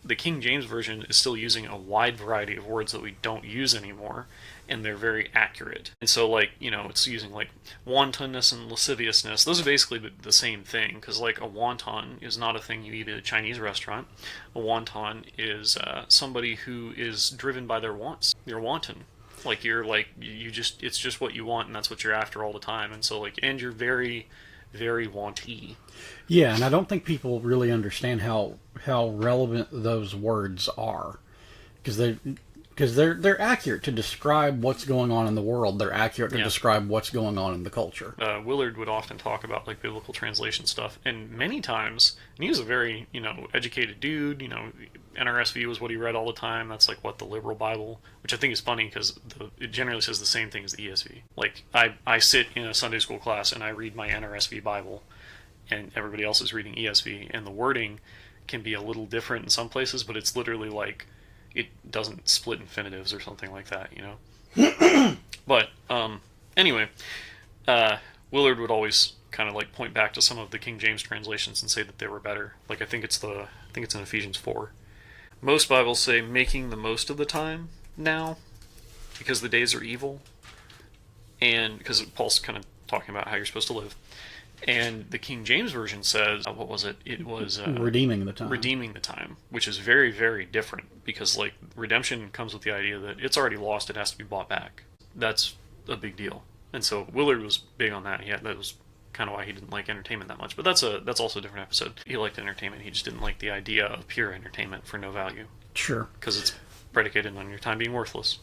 the King James Version is still using a wide variety of words that we don't use anymore, and they're very accurate. And so, like, it's using like wantonness and lasciviousness. Those are basically the same thing, because like a wonton is not a thing you eat at a Chinese restaurant. A wonton is somebody who is driven by their wants. You're wanton. Like you're like you just it's just what you want, and that's what you're after all the time. And so like, and you're very, very wanty. Yeah, and I don't think people really understand how relevant those words are because they're accurate to describe what's going on in the world. They're accurate to Yeah. describe what's going on in the culture. Willard would often talk about like biblical translation stuff, and many times, and he was a very educated dude. NRSV was what he read all the time. That's like what the liberal Bible, which I think is funny because it generally says the same thing as the ESV. Like I sit in a Sunday school class and I read my NRSV Bible, and everybody else is reading ESV, and the wording can be a little different in some places, but it's literally like it doesn't split infinitives or something like that. But anyway, Willard would always kind of like point back to some of the King James translations and say that they were better. Like I think it's in Ephesians 4. Most Bibles say making the most of the time now because the days are evil, and because Paul's kind of talking about how you're supposed to live. And the King James Version says, what was it? It was Redeeming the time. redeeming the time, which is very, very different because like redemption comes with the idea that it's already lost, it has to be bought back. That's a big deal. And so Willard was big on that. Yeah, that was kind of why he didn't like entertainment that much. But that's also a different episode. He liked entertainment. He just didn't like the idea of pure entertainment for no value Sure. because it's predicated on your time being worthless.